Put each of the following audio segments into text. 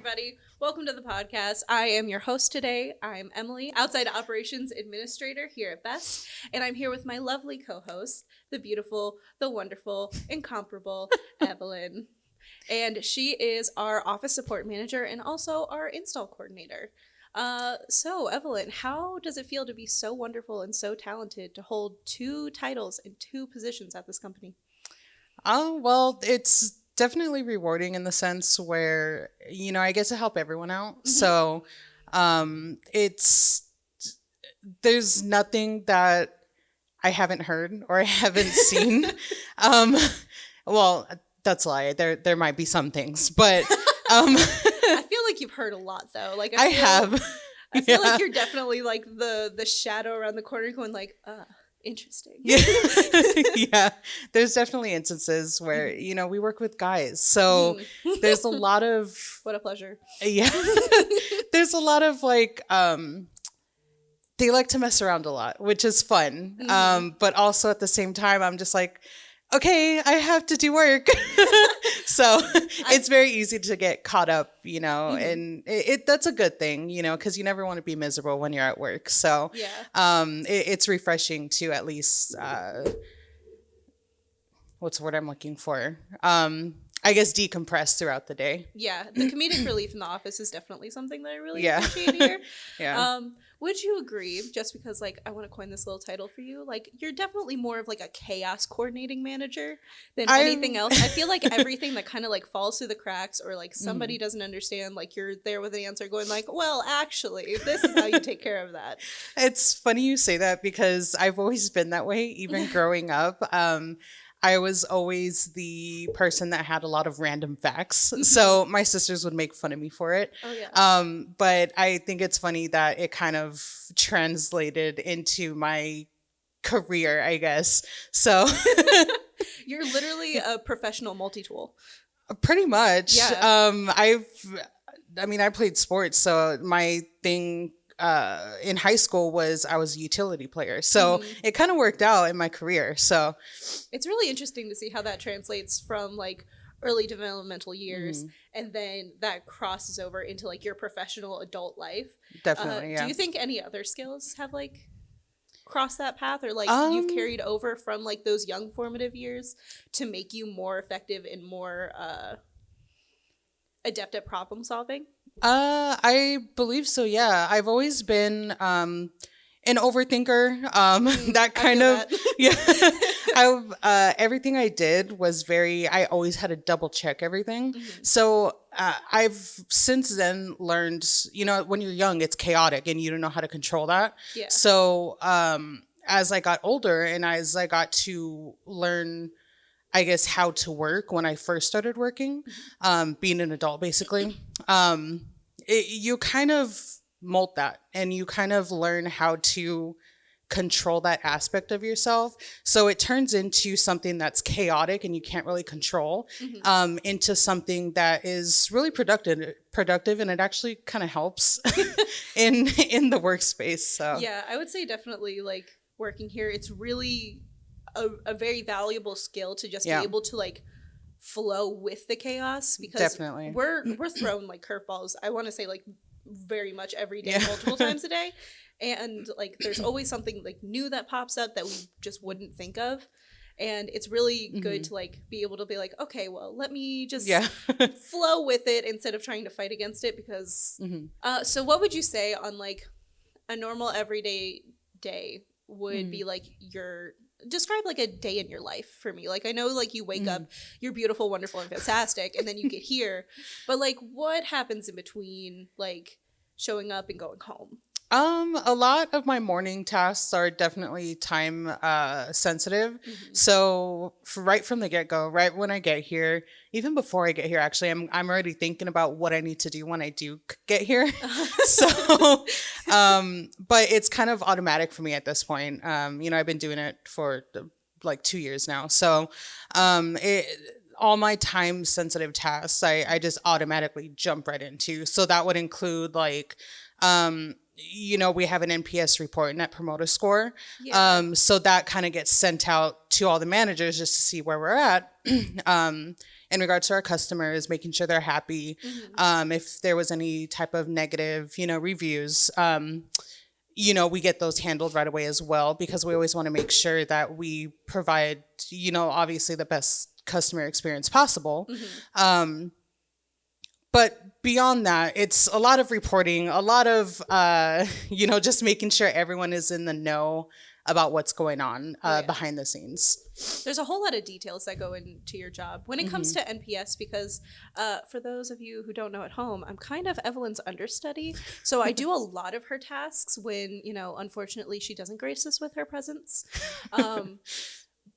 everybody. Welcome to the podcast. I am your host today. I'm Emily, Outside Operations Administrator here at Best, and I'm here with my lovely co-host, the beautiful, the wonderful, incomparable Evelyn. And she is our Office Support Manager and also our Install Coordinator. So, Evelyn, how does it feel to be so wonderful and so talented to hold two titles and two positions at this company? Oh, well, it's definitely rewarding in the sense where, I get to help everyone out. Mm-hmm. So, there's nothing that I haven't heard or I haven't seen. Well, that's a lie. There might be some things, but, I feel like you've heard a lot though. I have. I feel like you're definitely like the shadow around the corner going like, interesting. Yeah. Yeah. There's definitely instances where, we work with guys. So there's a lot of What a pleasure. yeah. There's a lot of they like to mess around a lot, which is fun. But also at the same time I'm just like, okay, I have to do work. So it's very easy to get caught up, and that's a good thing, because you never want to be miserable when you're at work. So yeah. It's refreshing to at least, what's the word I'm looking for? I guess decompress throughout the day. Yeah, the comedic relief in the office is definitely something that I really Yeah. appreciate here. Yeah. Would you agree, just because like I want to coin this little title for you, like you're definitely more of like a chaos coordinating manager than anything else? I feel like everything that kind of like falls through the cracks or like somebody doesn't understand, like you're there with an answer going like, well, actually, this is how you take care of that. It's funny you say that because I've always been that way, even growing up. I was always the person that had a lot of random facts. So my sisters would make fun of me for it. Oh, yeah. But I think it's funny that it kind of translated into my career, I guess. So You're literally a professional multi-tool. pretty much. Yeah. I played sports. So my thing in high school was I was a utility player. So it kind of worked out in my career. So it's really interesting to see how that translates from like early developmental years and then that crosses over into like your professional adult life. Definitely, yeah. Do you think any other skills have like crossed that path or like you've carried over from like those young formative years to make you more effective and more adept at problem solving? I believe so, yeah. I've always been an overthinker. That kind of yeah. Everything I did was I always had to double check everything. So I've since then learned, when you're young, it's chaotic and you don't know how to control that. Yeah. So as I got older and as I got to learn, I guess, how to work when I first started working, being an adult, basically, you kind of mold that and you kind of learn how to control that aspect of yourself. So it turns into something that's chaotic and you can't really control, into something that is really productive, and it actually kind of helps in the workspace. So yeah, I would say definitely like working here, it's really a very valuable skill to just be able to like flow with the chaos, because definitely we're thrown like curveballs, I want to say like very much every day, multiple times a day, and like there's always something like new that pops up that we just wouldn't think of, and it's really good to like be able to be like, okay, well, let me just flow with it instead of trying to fight against it, because so what would you say on like a normal everyday day would be like describe like a day in your life for me? Like I know like you wake up, you're beautiful, wonderful, and fantastic, and then you get here, but like what happens in between like showing up and going home? A lot of my morning tasks are definitely time sensitive. So right from the get-go, right when I get here, even before I get here, actually, I'm already thinking about what I need to do when I do get here. So, but it's kind of automatic for me at this point. I've been doing it for like 2 years now. So, all my time sensitive tasks, I just automatically jump right into. So that would include like, we have an NPS report, Net Promoter Score. So that kind of gets sent out to all the managers just to see where we're at. in regards to our customers, making sure they're happy. If there was any type of negative, reviews, we get those handled right away as well, because we always want to make sure that we provide, obviously the best customer experience possible. But beyond that, it's a lot of reporting, a lot of, just making sure everyone is in the know about what's going on behind the scenes. There's a whole lot of details that go into your job when it comes to NPS, because for those of you who don't know at home, I'm kind of Evelyn's understudy. So I do a lot of her tasks when, unfortunately she doesn't grace us with her presence.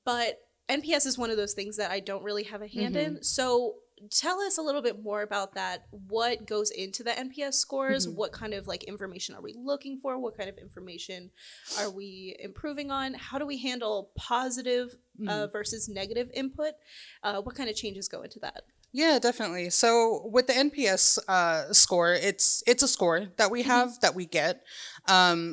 But NPS is one of those things that I don't really have a hand in. So tell us a little bit more about that. What goes into the NPS scores? What kind of information are we looking for? What kind of information are we improving on? How do we handle positive versus negative input? What kind of changes go into that? Yeah, definitely. So with the NPS score, it's a score that we have that we get.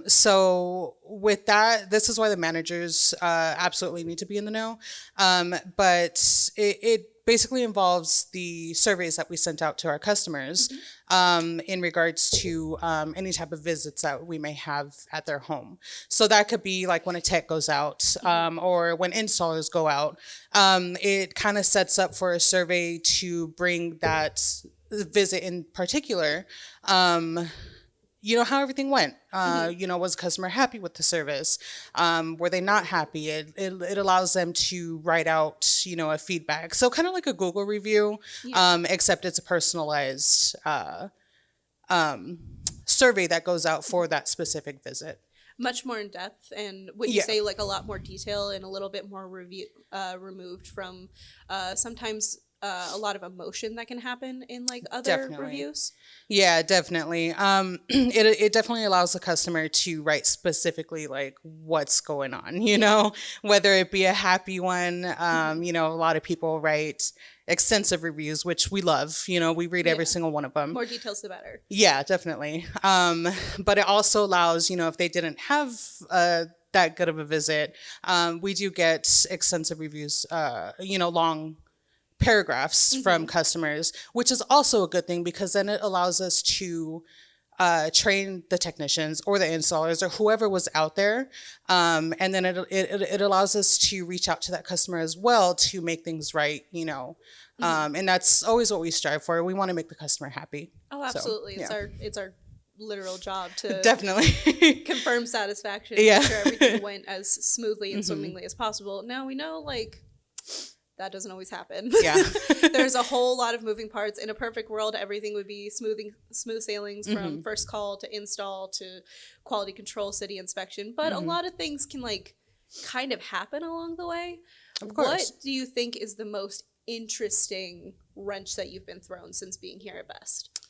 So with that, this is why the managers absolutely need to be in the know. But it basically involves the surveys that we sent out to our customers in regards to any type of visits that we may have at their home. So that could be like when a tech goes out or when installers go out. It kind of sets up for a survey to bring that visit in particular, how everything went. Was the customer happy with the service? Were they not happy? It allows them to write out, a feedback. So kind of like a Google review, except it's a personalized survey that goes out for that specific visit. Much more in depth, and would you say like a lot more detail and a little bit more removed from sometimes a lot of emotion that can happen in other reviews? Yeah, definitely. It definitely allows the customer to write specifically what's going on, whether it be a happy one. A lot of people write extensive reviews, which we love. We read every single one of them. More details, the better. Yeah, definitely. But it also allows, if they didn't have that good of a visit, we do get extensive reviews, long paragraphs from customers, which is also a good thing, because then it allows us to train the technicians or the installers or whoever was out there, and then it allows us to reach out to that customer as well to make things right, and that's always what we strive for. We want to make the customer happy. Oh, absolutely. So, it's our literal job to definitely confirm satisfaction, make sure everything went as smoothly and swimmingly as possible. Now we know that doesn't always happen. Yeah. There's a whole lot of moving parts. In a perfect world, everything would be smooth sailings from first call to install to quality control, city inspection. But a lot of things can kind of happen along the way. Of course. What do you think is the most interesting wrench that you've been thrown since being here at Best?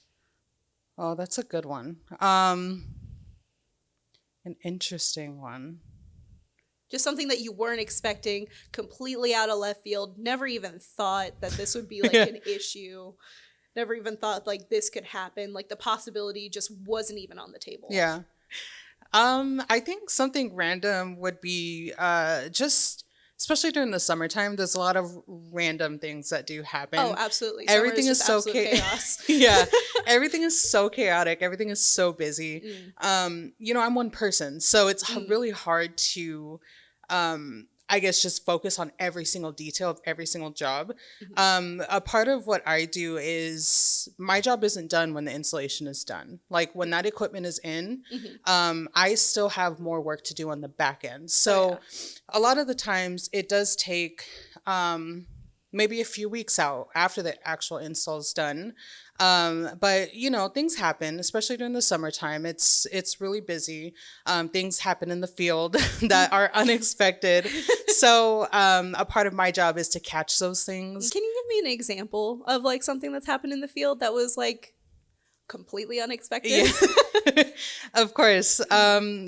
Oh, that's a good one. An interesting one. Just something that you weren't expecting, completely out of left field, never even thought that this would be an issue, never even thought this could happen. The possibility just wasn't even on the table. Yeah. I think something random would be just, especially during the summertime, there's a lot of random things that do happen. Oh, absolutely. Everything is so chaos. Yeah. Everything is so chaotic. Everything is so busy. I'm one person, so it's really hard to, I guess, just focus on every single detail of every single job. A part of what I do is my job isn't done when the installation is done. When that equipment is in, I still have more work to do on the back end. So a lot of the times it does take maybe a few weeks out after the actual install is done. But things happen, especially during the summertime. It's really busy. Things happen in the field that are unexpected. So, a part of my job is to catch those things. Can you give me an example of something that's happened in the field that was completely unexpected? Yeah. Of course.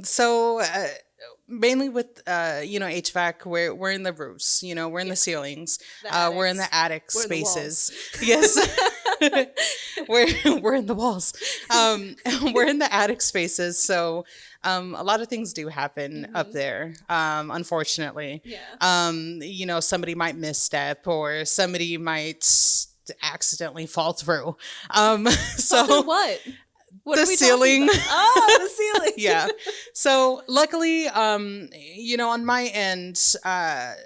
So, mainly with HVAC, we're in the roofs, we're in the ceilings, we're in the attic We're in the spaces. Yes. we're in the walls. We're in the attic spaces, so a lot of things do happen up there, unfortunately. Yeah. Somebody might misstep or somebody might accidentally fall through. So Through what? What the are we ceiling. talking about? Oh, the ceiling. Yeah. So luckily, on my end,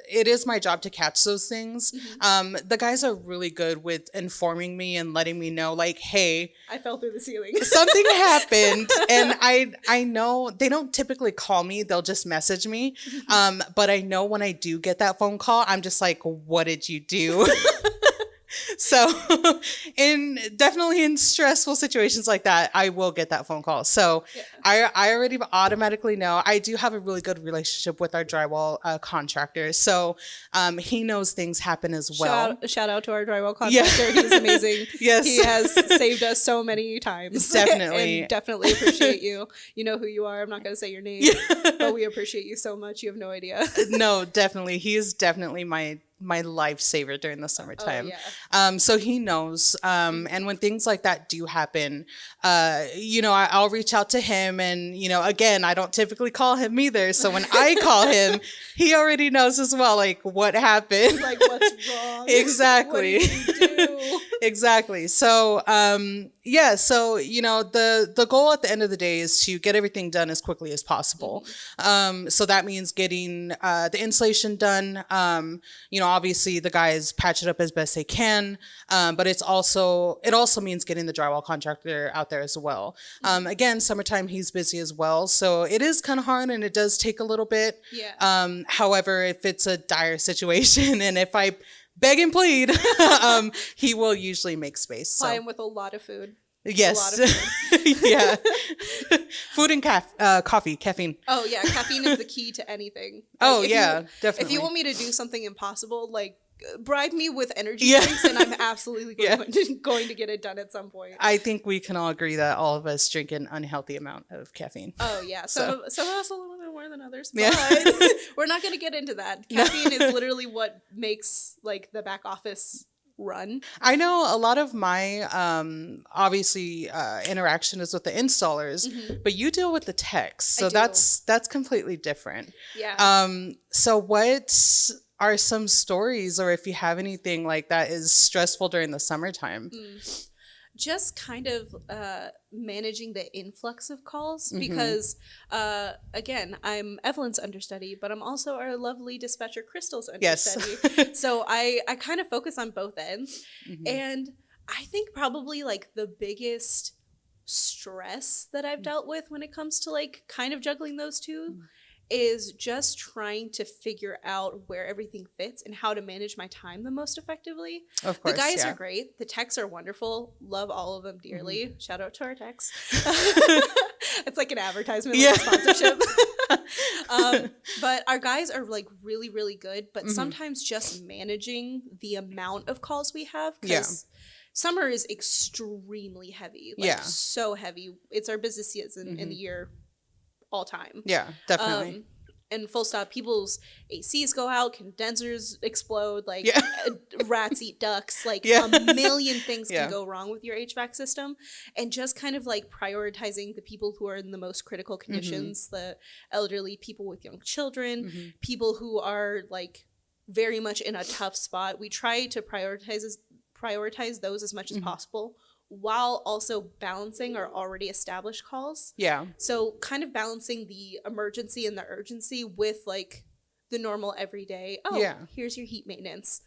it is my job to catch those things. The guys are really good with informing me and letting me know, like, hey, I fell through the ceiling. something happened. And I know they don't typically call me. They'll just message me. But I know when I do get that phone call, I'm just like, what did you do? So definitely in stressful situations like that, I will get that phone call. So I already automatically know. I do have a really good relationship with our drywall contractor. So he knows things happen as well. Shout out to our drywall contractor. He's amazing. Yes. He has saved us so many times. Definitely. And definitely appreciate you. You know who you are. I'm not going to say your name, but we appreciate you so much. You have no idea. No, definitely. He is definitely my lifesaver during the summertime. Oh, yeah. So he knows. And when things like that do happen, I'll reach out to him and, again, I don't typically call him either. So when I call him, he already knows as well, like what happened. Like what's wrong? Exactly. What did you do? Exactly. So, the goal at the end of the day is to get everything done as quickly as possible. So that means getting the insulation done. Obviously the guys patch it up as best they can, but it also means getting the drywall contractor out there as well. Again, summertime, he's busy as well, so it is kind of hard and it does take a little bit. Yeah. However, if it's a dire situation and if I beg and plead, he will usually make space. Supply him with a lot of food. Yes. A lot of food. Yeah. Food and coffee, caffeine. Oh, yeah. Caffeine is the key to anything. Definitely. If you want me to do something impossible, like bribe me with energy drinks and I'm absolutely going to get it done at some point. I think we can all agree that all of us drink an unhealthy amount of caffeine. Oh, yeah. Some of us a little bit more than others, but Yeah. we're not going to get into that. Caffeine is literally what makes like the back office run. I know a lot of my obviously interaction is with the installers, but you deal with the techs, so that's completely different. Yeah. So what are some stories, or if you have anything like that is stressful during the summertime? Just kind of managing the influx of calls because, again, I'm Evelyn's understudy, but I'm also our lovely dispatcher Crystal's understudy. Yes. So I kind of focus on both ends. And I think probably like the biggest stress that I've dealt with when it comes to like kind of juggling those two is just trying to figure out where everything fits and how to manage my time the most effectively. Of course, the guys are great. The techs are wonderful. Love all of them dearly. Shout out to our techs. It's like an advertisement, like sponsorship. But our guys are like really, really good. But sometimes just managing the amount of calls we have, because summer is extremely heavy. Like so heavy. It's our busiest season in the year. All time. Yeah, definitely. And full stop, people's ACs go out, condensers explode, like rats eat ducks, like a million things can go wrong with your HVAC system. And just kind of like prioritizing the people who are in the most critical conditions, the elderly, people with young children, people who are like very much in a tough spot. We try to prioritize those as much as possible, while also balancing our already established calls. Yeah. So kind of balancing the emergency and the urgency with like the normal everyday, here's your heat maintenance.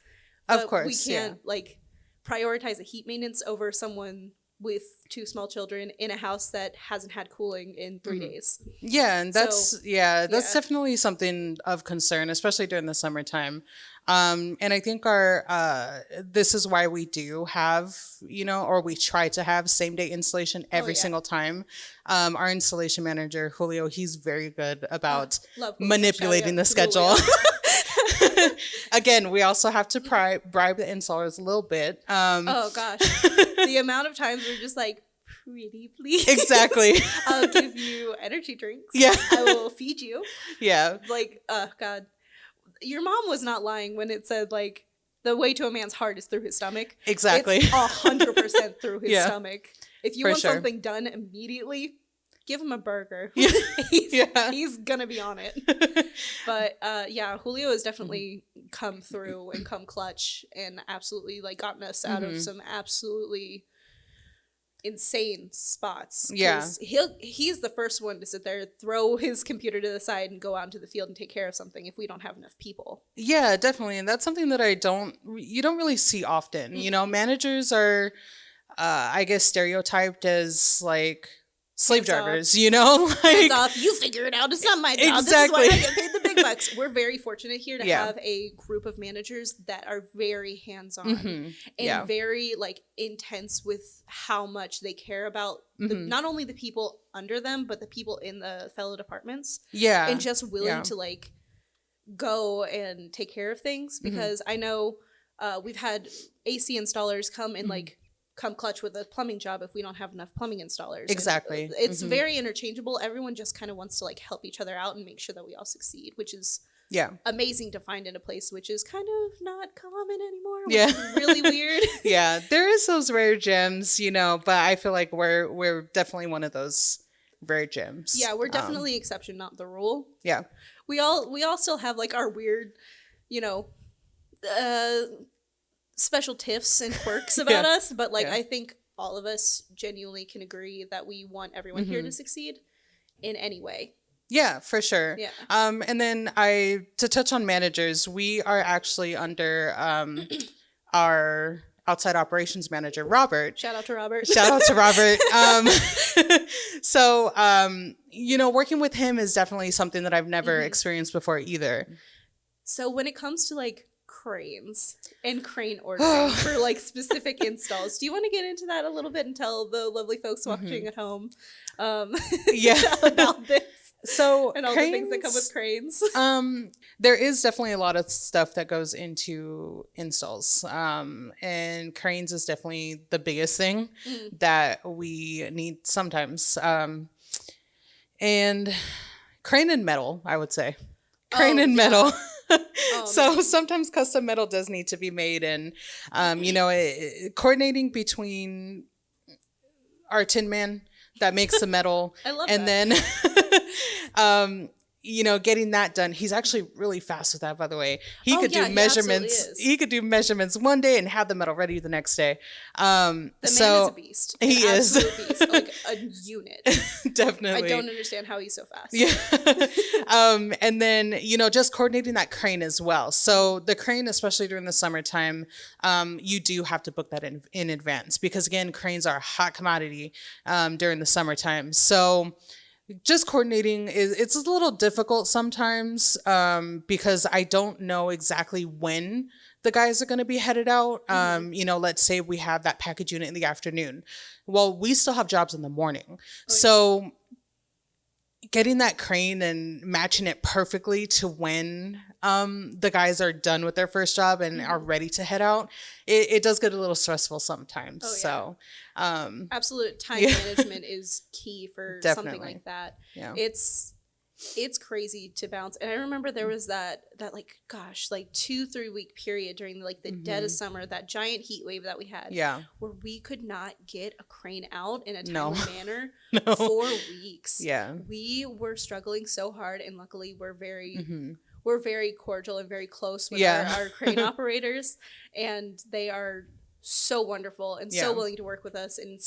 Of course. We can't like prioritize the heat maintenance over someone with 2 small children in a house that hasn't had cooling in 3 days. Yeah, and that's definitely something of concern, especially during the summertime. And I think this is why we do have, or we try to have same day installation every single time. Our installation manager, Julio, he's very good about manipulating the schedule. Again, we also have to bribe the installers a little bit. Oh gosh, the amount of times we're just like, pretty please. Exactly. I'll give you energy drinks. Yeah. I will feed you. Yeah. Like, God. Your mom was not lying when it said, like, the way to a man's heart is through his stomach. Exactly. It's 100% through his Yeah. stomach. If you For want sure. something done immediately, give him a burger. Yeah. He's gonna be on it. But yeah, Julio has definitely come through and come clutch and absolutely like gotten us out of some absolutely insane spots. Yeah. He's the first one to sit there, throw his computer to the side and go out into the field and take care of something if we don't have enough people. Yeah, definitely. And that's something that you don't really see often. You know, managers are, I guess, stereotyped as like slave Hands off. drivers, you know? Hands Like, off, you figure it out. It's not my job. Exactly. This is why I get paid the big bucks. We're very fortunate here to Yeah. have a group of managers that are very hands-on and Yeah. very like intense with how much they care about not only the people under them, but the people in the fellow departments. Yeah. And just willing Yeah. to like go and take care of things, because I know we've had AC installers come and like come clutch with a plumbing job if we don't have enough plumbing installers. Exactly. And it's very interchangeable. Everyone just kind of wants to like help each other out and make sure that we all succeed, which is Yeah. amazing to find in a place which is kind of not common anymore, which Yeah. is really weird. Yeah. There is those rare gems, you know, but I feel like we're definitely one of those rare gems. Yeah, we're definitely the exception, not the rule. Yeah. We all still have like our weird, you know, special tiffs and quirks about Yeah. us, but like Yeah. I think all of us genuinely can agree that we want everyone here to succeed in any way. Yeah, for sure. Yeah. And then to touch on managers, we are actually under our outside operations manager, Robert. Shout out to Robert. Shout out to Robert. So, you know, working with him is definitely something that I've never experienced before either. So when it comes to like cranes and crane ordering for like specific installs, do you want to get into that a little bit and tell the lovely folks watching at home Yeah. about this So and all the things that come with cranes? There is definitely a lot of stuff that goes into installs. And cranes is definitely the biggest thing that we need sometimes. And crane and metal, I would say. Crane and metal. So sometimes custom metal does need to be made, and you know, coordinating between our tin man that makes the metal I love and that. then you know, getting that done. He's actually really fast with that, by the way. He could do measurements. He could do measurements one day and have the metal ready the next day. The man is a beast. He An is. absolute beast, like a unit. Definitely. I don't understand how he's so fast. Yeah. And then, you know, just coordinating that crane as well. So the crane, especially during the summertime, you do have to book that in advance, because again, cranes are a hot commodity during the summertime. So just coordinating it's a little difficult sometimes because I don't know exactly when the guys are going to be headed out. You know, let's say we have that package unit in the afternoon. Well, we still have jobs in the morning. So getting that crane and matching it perfectly to when the guys are done with their first job and are ready to head out, it does get a little stressful sometimes. Oh, yeah. So absolute time management is key for something Definitely. like that. Yeah. It's crazy to bounce. And I remember there was that like, gosh, like 2-3 week period during like the dead of summer, that giant heat wave that we had, yeah. where we could not get a crane out in a No. timely manner No. for weeks. Yeah. We were struggling so hard, and luckily we're very cordial and very close with Yeah. our crane operators, and they are so wonderful and so Yeah. willing to work with us and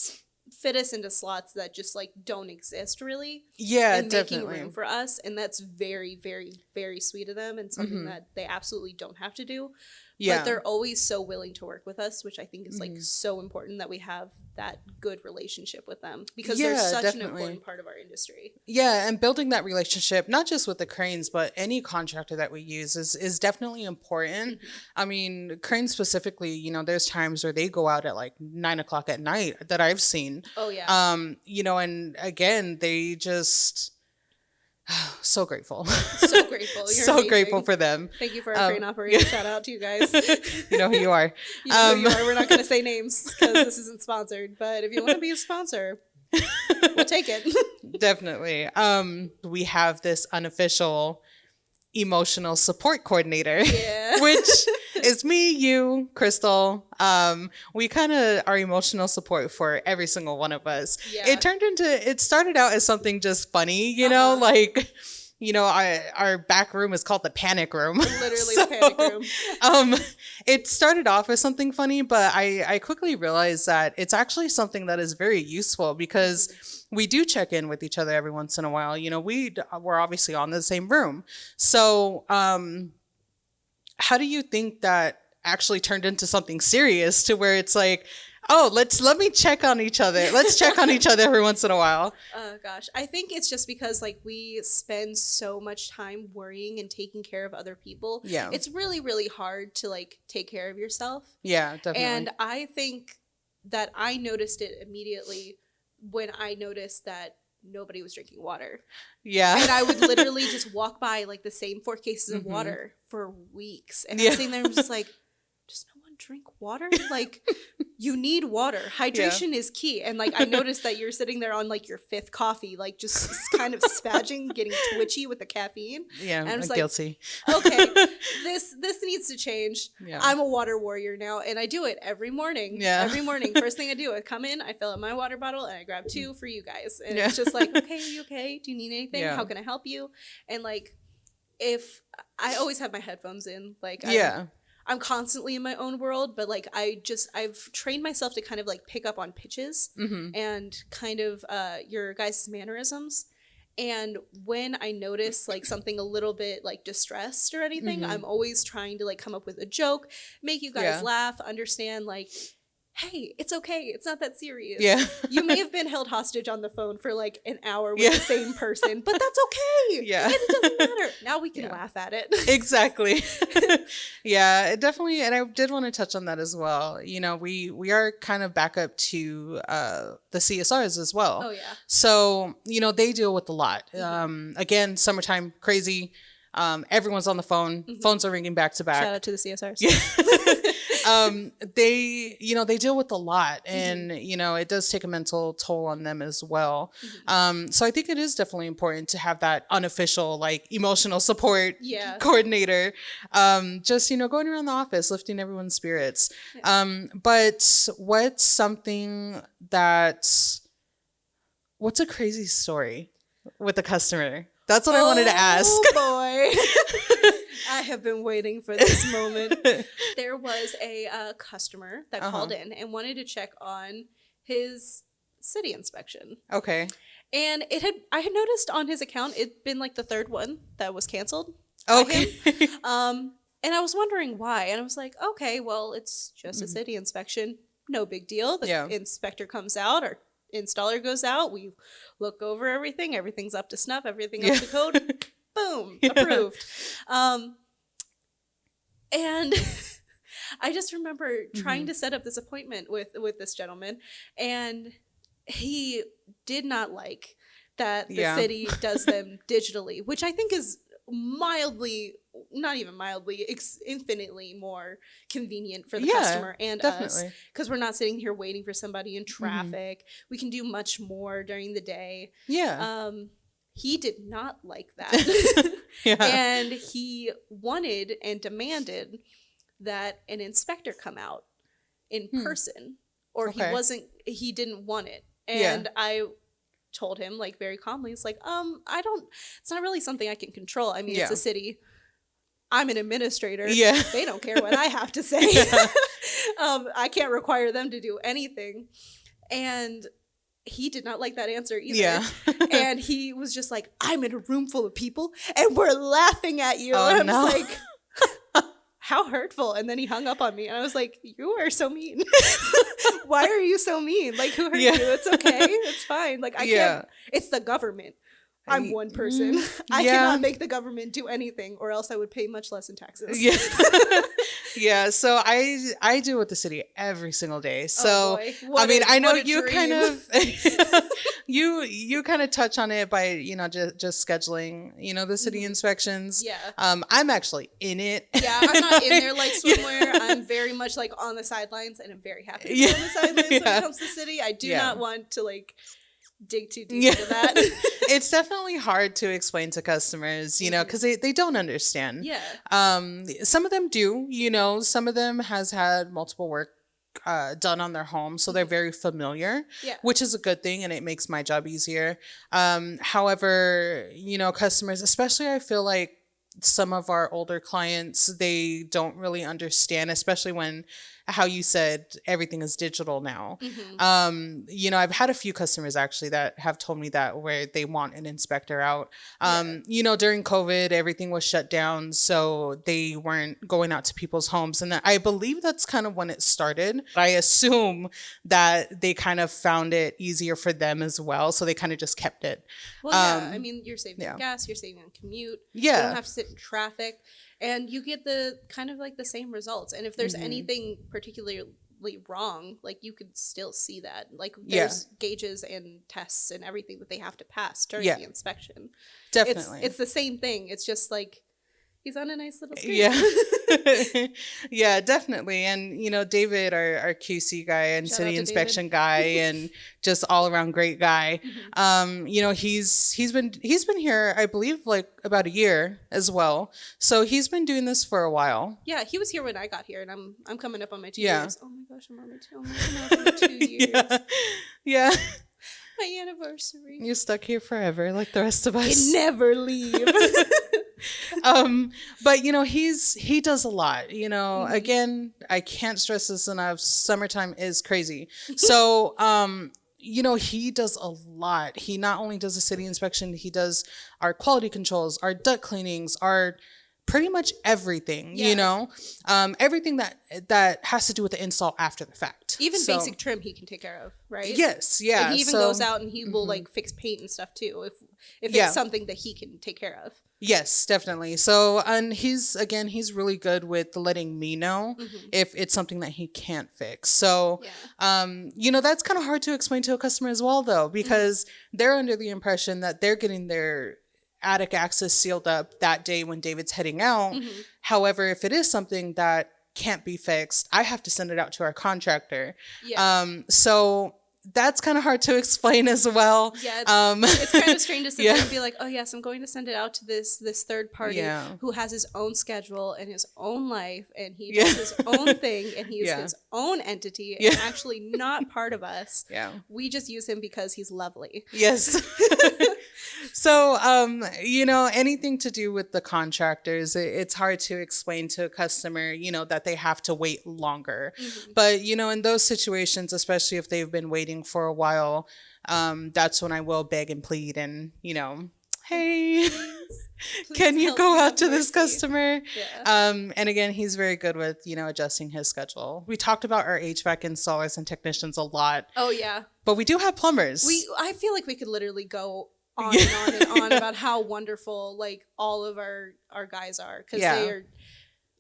fit us into slots that just like don't exist really. Yeah, and definitely. making room for us, and that's very, very, very sweet of them, and something that they absolutely don't have to do. Yeah. But they're always so willing to work with us, which I think is like so important that we have that good relationship with them, because they're Yeah, such an definitely. important part of our industry. Yeah, and building that relationship, not just with the cranes, but any contractor that we use is definitely important. I mean, cranes specifically, you know, there's times where they go out at like 9:00 at night that I've seen. Oh yeah. You know, and again, they just so grateful. So grateful. You're So amazing. grateful for them. Thank you for our crane operator. Shout out to you guys. You know who you are. You know who you are. We're not going to say names because this isn't sponsored. But if you want to be a sponsor, we'll take it. Definitely. We have this unofficial emotional support coordinator, Yeah. which is me, you, Crystal. We kind of are emotional support for every single one of us. Yeah. It started out as something just funny, you know, like, you know, our back room is called the panic room. Literally the panic room. It started off as something funny, but I quickly realized that it's actually something that is very useful because we do check in with each other every once in a while. You know, we're obviously on the same room. So, how do you think that actually turned into something serious to where it's like, oh, let me check on each other. Let's check on each other every once in a while. Oh gosh. I think it's just because like we spend so much time worrying and taking care of other people. Yeah. It's really, really hard to like take care of yourself. Yeah, definitely. And I think that I noticed it immediately when I noticed that nobody was drinking water. Yeah. And I would literally just walk by like the same 4 cases of water for weeks. And I'm sitting there and just like, does no one drink water? Like, you need water. Hydration is key. And like I noticed that you're sitting there on like your 5th coffee, like just kind of spazzing, getting twitchy with the caffeine. Yeah, and I was I'm guilty. Okay, this needs to change. Yeah. I'm a water warrior now, and I do it every morning. Yeah. Every morning. First thing I do, I come in, I fill up my water bottle, and I grab 2 for you guys. And it's just like, okay, are you okay? Do you need anything? Yeah. How can I help you? And like, if I always have my headphones in, like I'm constantly in my own world, but like I've trained myself to kind of like pick up on pitches and kind of your guys' mannerisms. And when I notice like something a little bit like distressed or anything, I'm always trying to like come up with a joke, make you guys laugh, understand like, hey, it's okay. It's not that serious. Yeah. You may have been held hostage on the phone for like an hour with the same person, but that's okay. Yeah. And it doesn't matter. Now we can laugh at it. Exactly. Yeah, it definitely. And I did want to touch on that as well. You know, we are kind of back up to the CSRs as well. Oh, yeah. So, you know, they deal with a lot. Again, summertime, crazy. Everyone's on the phone. Phones are ringing back to back. Shout out to the CSRs. They deal with a lot, and you know, it does take a mental toll on them as well. So I think it is definitely important to have that unofficial like emotional support coordinator, just, you know, going around the office lifting everyone's spirits. But what's a crazy story with a customer? That's what I wanted to ask. Oh boy. I have been waiting for this moment. There was a customer that called in and wanted to check on his city inspection. Okay. And I had noticed on his account it'd been like the 3rd one that was canceled. Okay. And I was wondering why. And I was like, okay, well, it's just a city inspection. No big deal. The inspector comes out, or installer goes out. We look over everything. Everything's up to snuff. Everything up to code. Boom. Approved. And I just remember trying to set up this appointment with this gentleman, and he did not like that the city does them digitally, which I think is infinitely more convenient for the customer and us, because we're not sitting here waiting for somebody in traffic. We can do much more during the day. He did not like that. And he wanted and demanded that an inspector come out in person, or he didn't want it. And I told him like very calmly, it's like, it's not really something I can control. I mean, it's a city. I'm an administrator. They don't care what I have to say. I can't require them to do anything. And he did not like that answer either. And he was just like, I'm in a room full of people and we're laughing at you. And I was like, how hurtful. And then he hung up on me and I was like, you are so mean. Why are you so mean? Like, who hurt you? It's okay. It's fine. Like, I can't. It's the government. I'm one person. I cannot make the government do anything, or else I would pay much less in taxes. So I deal with the city every single day. So I mean, I know you kind of you kind of touch on it by, you know, just scheduling, you know, the city inspections. I'm actually in it. I'm not in there like swimwear. I'm very much like on the sidelines, and I'm very happy to be on the sidelines when it comes to city. I do not want to like dig too deep into that. It's definitely hard to explain to customers, you know, because they don't understand. Yeah. Some of them do, you know, some of them has had multiple work done on their home, so they're very familiar, which is a good thing, and it makes my job easier. However, you know, customers, especially, I feel like some of our older clients, they don't really understand, especially when, how you said, everything is digital now. You know, I've had a few customers actually that have told me that, where they want an inspector out. You know, during COVID, everything was shut down, so they weren't going out to people's homes. And I believe that's kind of when it started. I assume that they kind of found it easier for them as well, so they kind of just kept it. Well, yeah, I mean, you're saving on gas, you're saving on commute. Yeah. You don't have to sit in traffic, and you get the kind of like the same results. And if there's anything particularly wrong, like you could still see that. Like there's gauges and tests and everything that they have to pass during the inspection. Definitely. It's the same thing. It's just like he's on a nice little screen. Yeah. Yeah, definitely. And, you know, David, our QC guy and Shout city out to inspection David. guy and just all around great guy. You know, he's been here, I believe, like about a year as well. So he's been doing this for a while. Yeah, he was here when I got here, and I'm coming up on my 2 Yeah. years. Oh my gosh, I'm coming up on my 2 years. Yeah. My anniversary. You're stuck here forever, like the rest of us. Can never leave. But you know, he does a lot, you know. Again, I can't stress this enough, summertime is crazy. So you know, he does a lot. He not only does the city inspection, he does our quality controls, our duct cleanings, our pretty much everything, you know, everything that has to do with the install after the fact. Even basic trim he can take care of, right? Yes, yeah. And he even goes out and he will like fix paint and stuff too, if it's something that he can take care of. Yes, definitely. So, and he's really good with letting me know if it's something that he can't fix. So, you know, that's kind of hard to explain to a customer as well, though, because they're under the impression that they're getting their attic access sealed up that day when David's heading out. However, if it is something that can't be fixed, I have to send it out to our contractor. So that's kind of hard to explain as well. Yeah, it's kind of strange to sit there and be like, oh yes, I'm going to send it out to this third party who has his own schedule and his own life, and he does his own thing, and he is his own entity, and actually not part of us. We just use him because he's lovely. Yes. So, you know, anything to do with the contractors, it's hard to explain to a customer, you know, that they have to wait longer. But, you know, in those situations, especially if they've been waiting for a while, that's when I will beg and plead and, you know, hey, can you go out to this customer? And again, he's very good with, you know, adjusting his schedule. We talked about our HVAC installers and technicians a lot. Oh, yeah. But we do have plumbers. I feel like we could literally go on and on and on about how wonderful like all of our guys are, because they are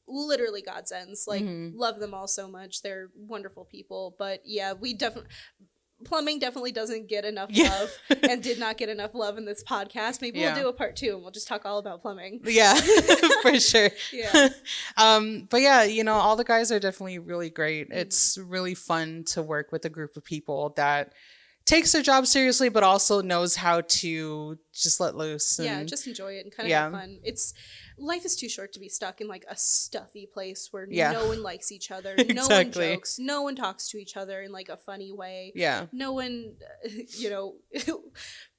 literally godsends. Like love them all so much. They're wonderful people. But yeah, plumbing definitely doesn't get enough love and did not get enough love in this podcast. Maybe we'll do a part 2 and we'll just talk all about plumbing. Yeah, for sure. Yeah. But yeah, you know, all the guys are definitely really great. It's really fun to work with a group of people that takes their job seriously, but also knows how to just let loose. And, just enjoy it and kind of have fun. Life is too short to be stuck in like a stuffy place where no one likes each other. No one jokes. No one talks to each other in like a funny way. No one, you know,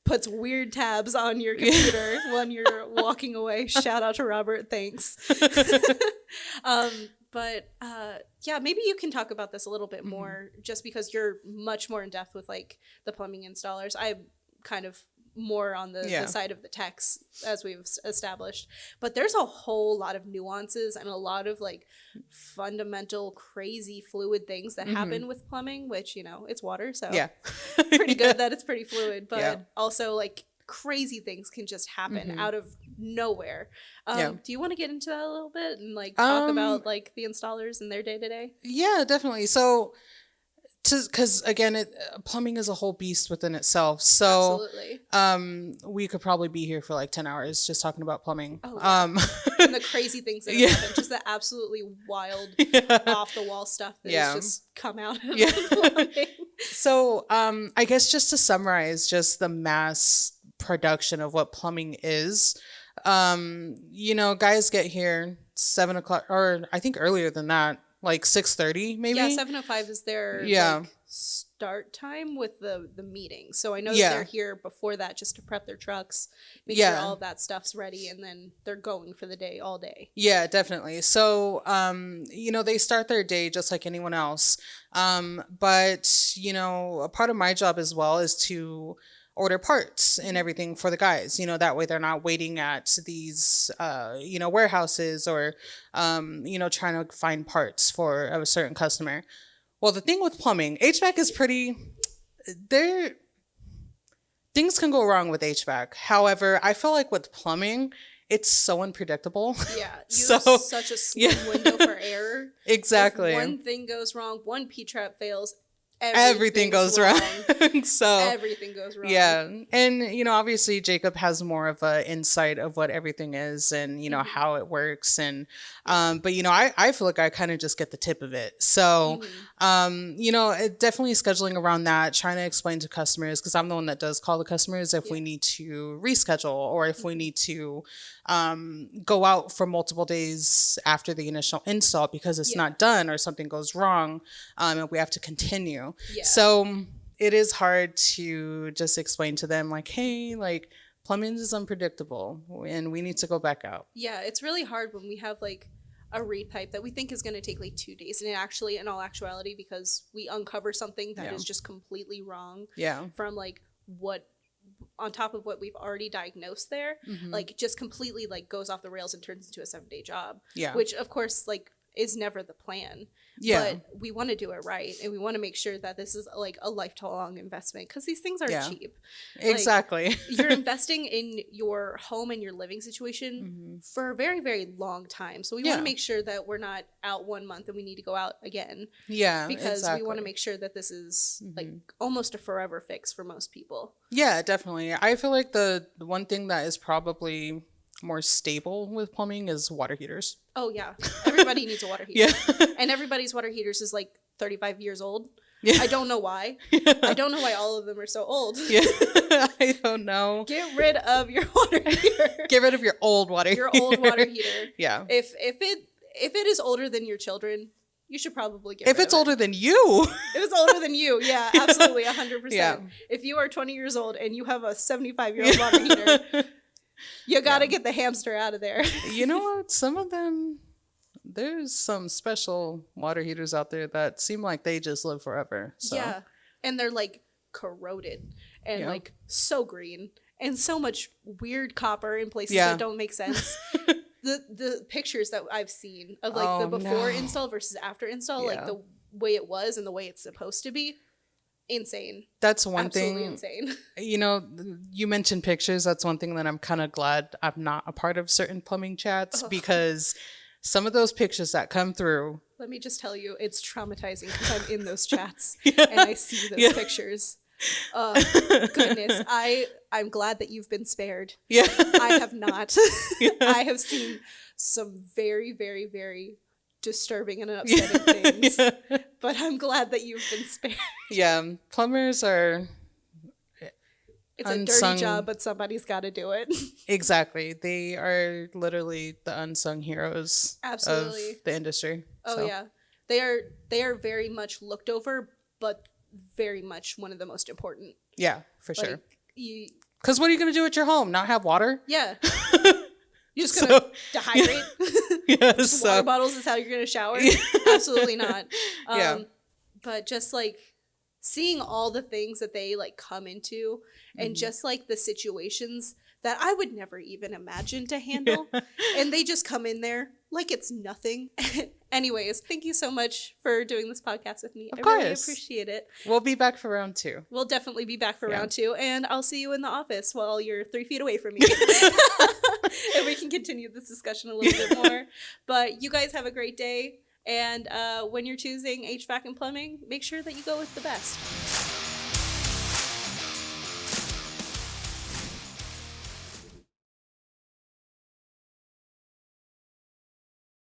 puts weird tabs on your computer when you're walking away. Shout out to Robert. Thanks. But yeah, maybe you can talk about this a little bit more, just because you're much more in depth with like the plumbing installers. I'm kind of more on the side of the techs, as we've established. But there's a whole lot of nuances and a lot of like fundamental, crazy, fluid things that happen with plumbing, which, you know, it's water, so pretty good that it's pretty fluid. But also like crazy things can just happen out of nowhere. Do you want to get into that a little bit and like talk about like the installers and their day to day? Yeah, definitely. So because again, plumbing is a whole beast within itself. So we could probably be here for like 10 hours just talking about plumbing. And the crazy things that have happened, just the absolutely wild off the wall stuff that has just come out of plumbing. So, I guess just to summarize, just the mass production of what plumbing is. Guys get here 7 o'clock, or I think earlier than that, like 6:30, maybe. Yeah, 7:05 is their Yeah. start time with the meeting. So I know that Yeah. they're here before that just to prep their trucks, make sure Yeah. all of that stuff's ready, and then they're going for the day all day. Yeah, definitely. So, they start their day just like anyone else. But, a part of my job as well is to order parts and everything for the guys. That way they're not waiting at these, warehouses or, trying to find parts for a certain customer. Well, the thing with plumbing, HVAC is things can go wrong with HVAC. However, I feel like with plumbing, it's so unpredictable. Yeah, you have such a slim window for error. Exactly. If one thing goes wrong, one P-trap fails, everything goes wrong. So everything goes wrong. yeah, and obviously Jacob has more of a insight of what everything is and how it works, and but I feel like I kind of just get the tip of it. So definitely scheduling around that, trying to explain to customers, because I'm the one that does call the customers if we need to reschedule or if we need to go out for multiple days after the initial install because it's not done or something goes wrong, and we have to continue. Yeah. So it is hard to just explain to them like, hey, like plumbing is unpredictable and we need to go back out. Yeah, it's really hard when we have like a reed pipe that we think is going to take like 2 days, and it actually, in all actuality, because we uncover something that is just completely wrong. Yeah. From like what, on top of what we've already diagnosed there, like just completely like goes off the rails and turns into a 7-day job. Yeah. Which of course like is never the plan. Yeah. But we want to do it right, and we want to make sure that this is like a lifelong investment, because these things aren't cheap. Exactly. Like, you're investing in your home and your living situation for a very, very long time. So we want to make sure that we're not out 1 month and we need to go out again. Yeah. Because we want to make sure that this is like almost a forever fix for most people. Yeah, definitely. I feel like the one thing that is probably more stable with plumbing is water heaters. Oh yeah, everybody needs a water heater. And everybody's water heaters is like 35 years old. I don't know why. I don't know why all of them are so old. I don't know. Get rid of your water heater. Get rid of your old water heater. Your old water heater. If it is older than your children, you should probably get rid of it. If it's older than you. If it's older than you, yeah, absolutely, 100%. If you are 20 years old and you have a 75-year-old water heater, you got to get the hamster out of there. You know what? Some of them, there's some special water heaters out there that seem like they just live forever. So. Yeah. And they're like corroded and like so green and so much weird copper in places that don't make sense. The pictures that I've seen of like the before install versus after install, like the way it was and the way it's supposed to be. Insane. That's one Absolutely thing. Insane. You mentioned pictures. That's one thing that I'm kind of glad I'm not a part of certain plumbing chats, because some of those pictures that come through. Let me just tell you, it's traumatizing because I'm in those chats and I see those pictures. Goodness. I'm glad that you've been spared. Yeah. I have not. I have seen some very, very, very disturbing and upsetting things, but I'm glad that you've been spared. Yeah, plumbers are it's unsung. A dirty job, but somebody's got to do it. Exactly. They are literally the unsung heroes of the industry. Oh yeah. They are very much looked over, but very much one of the most important. Yeah, for sure. Because what are you going to do at your home? Not have water? Yeah. You're just going to dehydrate? Water bottles is how you're going to shower? Absolutely not. But just like seeing all the things that they like come into and just like the situations that I would never even imagine to handle. And they just come in there like it's nothing. Anyways, thank you so much for doing this podcast with me. Of course. Really appreciate it. We'll be back for round 2. We'll definitely be back for round 2. And I'll see you in the office while you're 3 feet away from me. And we can continue this discussion a little bit more. But you guys have a great day. And when you're choosing HVAC and plumbing, make sure that you go with the best.